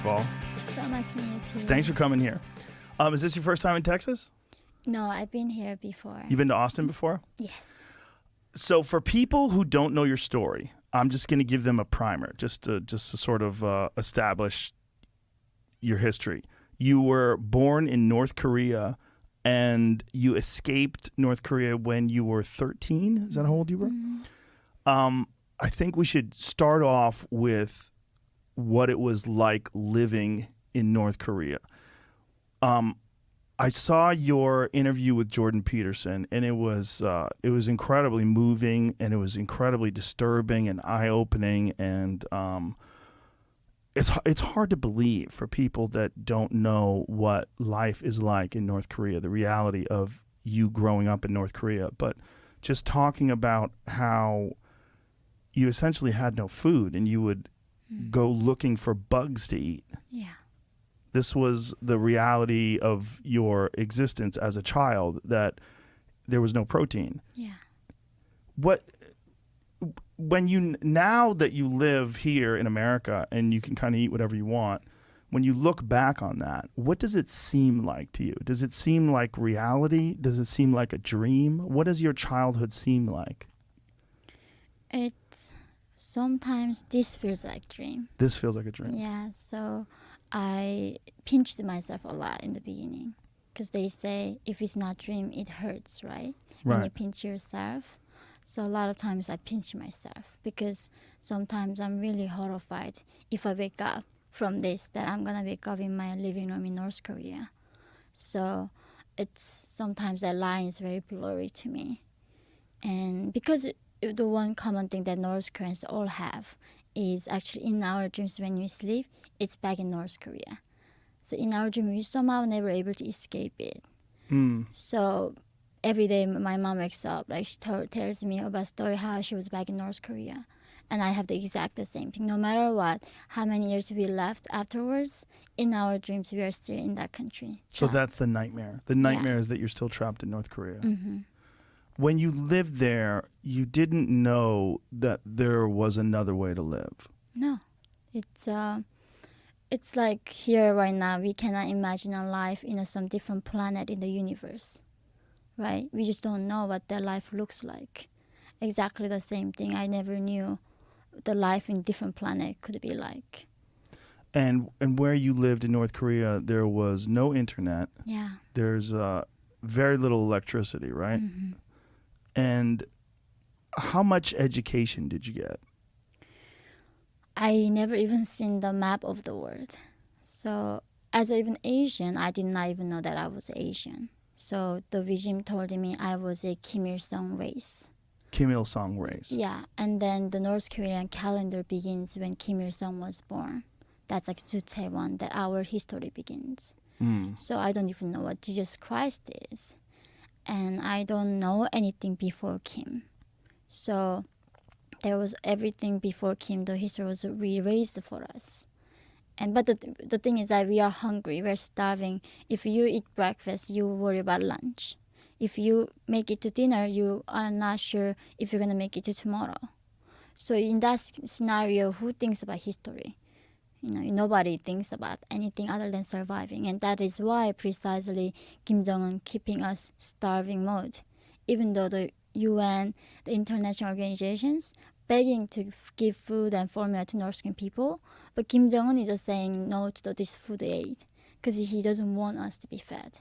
Fall. So nice to meet you too. Thanks for coming here. Is this your first time in Texas? No, I've been here before. You've been to Austin before? Yes. So for people who don't know your story, I'm just going to give them a primer just to sort of establish your history. You were born in North Korea and you escaped North Korea when you were 13. Is that how old you were? Mm-hmm. I think we should start off with what it was like living in North Korea. I saw your interview with Jordan Peterson, and it was incredibly moving, and it was incredibly disturbing and eye-opening, and it's hard to believe for people that don't know what life is like in North Korea, the reality of you growing up in North Korea. But just talking about how you essentially had no food, and you would go looking for bugs to eat. Yeah. This was the reality of your existence as a child, that there was no protein. Yeah. Now that you live here in America and you can kind of eat whatever you want, when you look back on that, what does it seem like to you? Does it seem like reality? Does it seem like a dream? What does your childhood seem like? Sometimes this feels like dream. This feels like a dream. Yeah, so I pinched myself a lot in the beginning because they say if it's not dream, it hurts, right? When you Right. pinch yourself. So a lot of times I pinch myself because sometimes I'm really horrified if I wake up from this, that I'm going to wake up in my living room in North Korea. So sometimes that line is very blurry to me. And because the one common thing that North Koreans all have is actually in our dreams when we sleep, it's back in North Korea. So in our dream, we somehow never able to escape it. So every day my mom wakes up, like she tells me about a story how she was back in North Korea. And I have the same thing. No matter what, how many years we left afterwards, in our dreams, we are still in that country. So trapped. that's the nightmare. The nightmare is that you're still trapped in North Korea. Mm-hmm. When you lived there, you didn't know that there was another way to live. No, it's like here right now we cannot imagine a life in some different planet in the universe, right? We just don't know what that life looks like. Exactly the same thing. I never knew the life in different planet could be like. And where you lived in North Korea, there was no internet. Yeah. There's very little electricity, right? Mm-hmm. And how much education did you get? I never even seen the map of the world. So as even Asian, I did not even know that I was Asian. So the regime told me I was a Kim Il-sung race. Kim Il-sung race. Yeah, and then the North Korean calendar begins when Kim Il-sung was born. That's like Jucheon, that our history begins. So I don't even know what Jesus Christ is. And I don't know anything before Kim. So there was everything before Kim, the history was erased for us. But the thing is that we are hungry, we're starving. If you eat breakfast, you worry about lunch. If you make it to dinner, you are not sure if you're going to make it to tomorrow. So in that scenario, who thinks about history? Nobody thinks about anything other than surviving. And that is why precisely Kim Jong-un keeping us starving mode. Even though the UN, the international organizations, begging to give food and formula to North Korean people, but Kim Jong-un is just saying no to this food aid because he doesn't want us to be fed.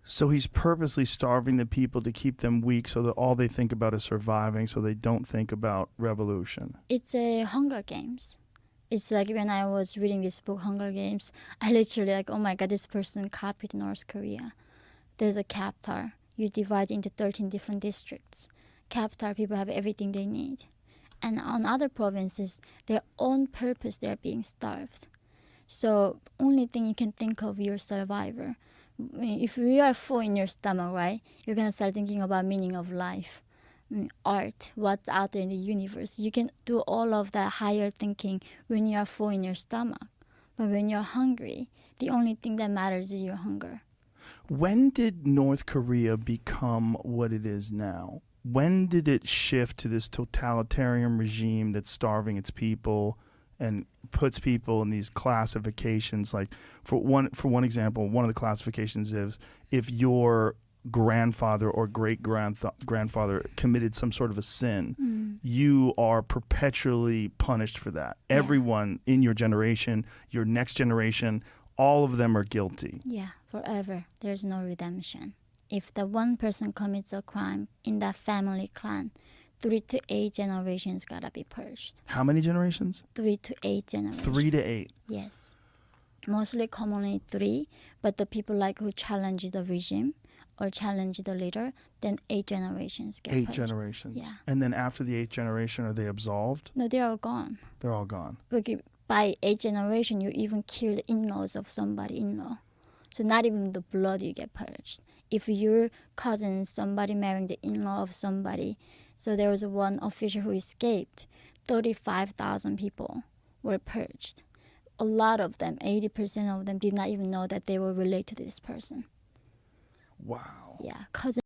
So he's purposely starving the people to keep them weak so that all they think about is surviving, so they don't think about revolution. It's a Hunger Games. It's like when I was reading this book, Hunger Games, I literally like, oh my God, this person copied North Korea. There's a capital. You divide into 13 different districts. Capital people have everything they need. And on other provinces, their own purpose, they're being starved. So only thing you can think of, your survivor. If you are full in your stomach, right, you're going to start thinking about meaning of life. Art, what's out there in the universe. You can do all of that higher thinking when you are full in your stomach. But when you're hungry, the only thing that matters is your hunger. When did North Korea become what it is now? When did it shift to this totalitarian regime that's starving its people and puts people in these classifications. Like for one example, one of the classifications is if your grandfather or great grandfather committed some sort of a sin, you are perpetually punished for that. Yeah. Everyone in your generation, your next generation, all of them are guilty. Yeah, forever. There's no redemption. If the one person commits a crime in that family clan, 3 to 8 generations gotta be purged. How many generations? 3 to 8 generations. 3 to 8. Yes. Mostly commonly 3, but the people like who challenge the regime or challenge the leader, then 8 generations get 8 purged. generations. Yeah. And then after the 8th generation, are they absolved? No, they are gone. They're all gone. Because by 8 generation, you even kill the in-laws of somebody in-law. So not even the blood you get purged. If your cousin, somebody marrying the in-law of somebody, so there was one official who escaped, 35,000 people were purged. A lot of them, 80% of them, did not even know that they were related to this person. Wow. Yeah, cousin.